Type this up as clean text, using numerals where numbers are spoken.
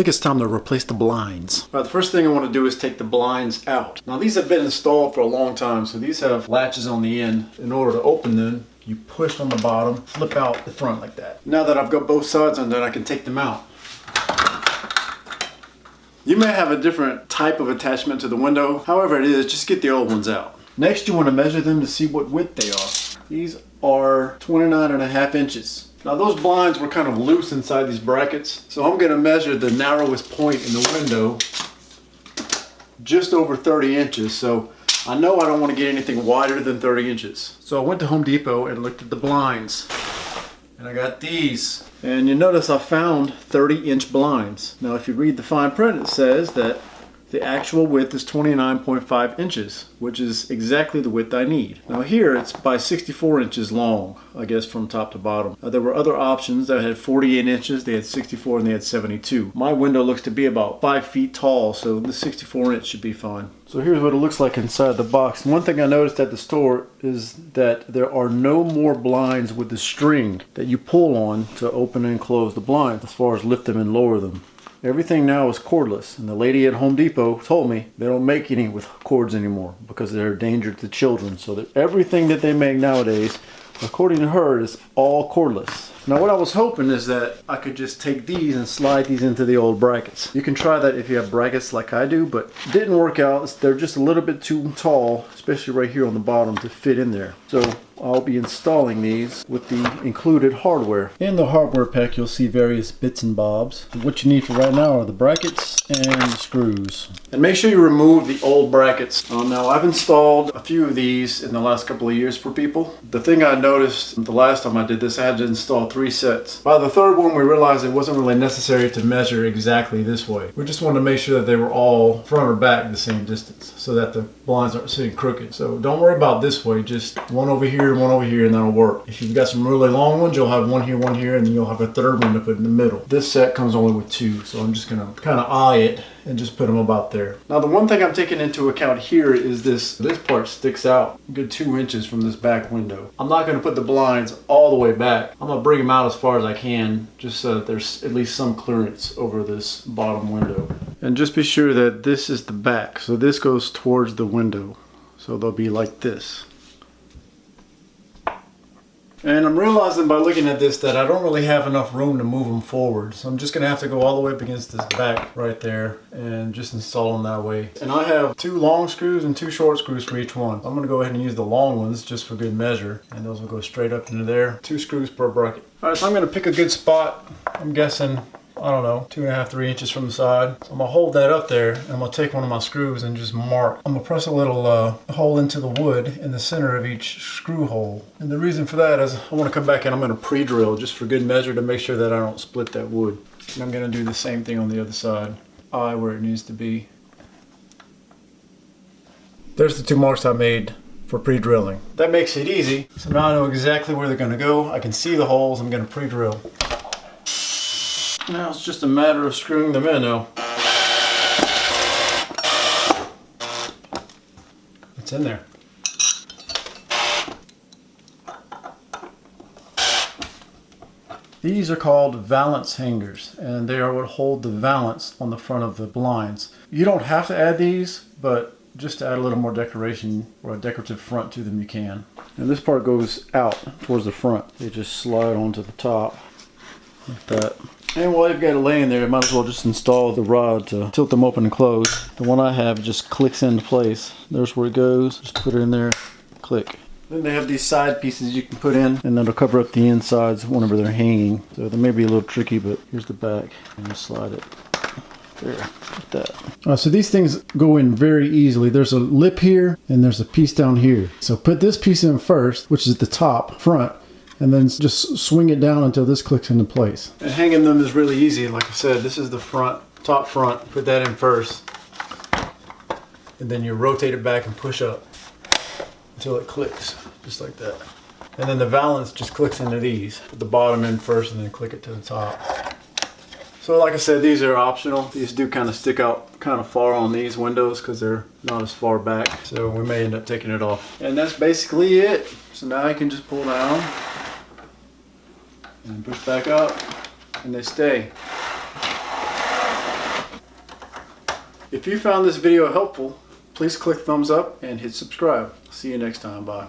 think it's time to replace the blinds. All right, the first thing I want to do is take the blinds out. Now these have been installed for a long time, so these have latches on the end. In order to open them, you push on the bottom, flip out the front like that. Now that I've got both sides undone, I can take them out. You may have a different type of attachment to the window. However it is, just get the old ones out. Next, you want to measure them to see what width they are. These are 29.5 inches. Now those blinds were kind of loose inside these brackets, so I'm going to measure the narrowest point in the window just over 30 inches. So I know I don't want to get anything wider than 30 inches. So I went to Home Depot and looked at the blinds. And I got these. And you notice I found 30-inch blinds. Now if you read the fine print, it says that the actual width is 29.5 inches, which is exactly the width I need. Now here it's by 64 inches long, I guess from top to bottom. There were other options that had 48 inches, they had 64, and they had 72. My window looks to be about 5 feet tall, so the 64 inch should be fine. So here's what it looks like inside the box. One thing I noticed at the store is that there are no more blinds with the string that you pull on to open and close the blinds as far as lift them and lower them. Everything now is cordless, and the lady at Home Depot told me they don't make any with cords anymore because they're a danger to children. So that everything that they make nowadays, according to her, is all cordless. Now what I was hoping is that I could just take these and slide these into the old brackets. You can try that if you have brackets like I do, but it didn't work out. They're just a little bit too tall, especially right here on the bottom, to fit in there. So I'll be installing these with the included hardware. In the hardware pack you'll see various bits and bobs. What you need for right now are the brackets and the screws. And make sure you remove the old brackets. Now I've installed a few of these in the last couple of years for people. The thing I noticed the last time I did this, I had to install 3 sets. By the third one we realized it wasn't really necessary to measure exactly this way. We just wanted to make sure that they were all front or back the same distance so that the blinds aren't sitting crooked. So don't worry about this way, just one over here and one over here and that'll work. If you've got some really long ones, you'll have one here, and then you'll have a third one to put in the middle. This set comes only with 2, so I'm just gonna kind of eye it and just put them about there. Now the one thing I'm taking into account here is this part sticks out a good 2 inches from this back window. I'm not going to put the blinds all the way back. I'm going to bring them out as far as I can just so that there's at least some clearance over this bottom window. And just be sure that this is the back, so this goes towards the window, so they'll be like this. And I'm realizing by looking at this that I don't really have enough room to move them forward. So I'm just going to have to go all the way up against this back right there and just install them that way. And I have 2 long screws and 2 short screws for each one. I'm going to go ahead and use the long ones just for good measure. And those will go straight up into there. 2 screws per bracket. Alright, so I'm going to pick a good spot. I'm guessing, I don't know, 2.5, 3 inches from the side. So I'm going to hold that up there and I'm going to take one of my screws and just mark. I'm going to press a little hole into the wood in the center of each screw hole. And the reason for that is I want to come back and I'm going to pre-drill just for good measure to make sure that I don't split that wood. And I'm going to do the same thing on the other side. Eye where it needs to be. There's the 2 marks I made for pre-drilling. That makes it easy. So now I know exactly where they're going to go. I can see the holes I'm going to pre-drill. Now it's just a matter of screwing them in now. It's in there. These are called valance hangers, and they are what hold the valance on the front of the blinds. You don't have to add these, but just to add a little more decoration or a decorative front to them you can. And this part goes out towards the front. They just slide onto the top like that. And while you've got it laying there, you might as well just install the rod to tilt them open and close. The one I have just clicks into place. There's where it goes. Just put it in there, click. Then they have these side pieces you can put in, and that'll cover up the insides whenever they're hanging. So they may be a little tricky, but here's the back. And just slide it there, like that. So these things go in very easily. There's a lip here, and there's a piece down here. So put this piece in first, which is the top, front. And then just swing it down until this clicks into place. And hanging them is really easy. Like I said, this is the front, top front. Put that in first. And then you rotate it back and push up until it clicks, just like that. And then the valance just clicks into these. Put the bottom in first and then click it to the top. So like I said, these are optional. These do kind of stick out kind of far on these windows because they're not as far back. So we may end up taking it off. And that's basically it. So now you can just pull down and push back up, and they stay. If you found this video helpful, please click thumbs up and hit subscribe. See you next time. Bye.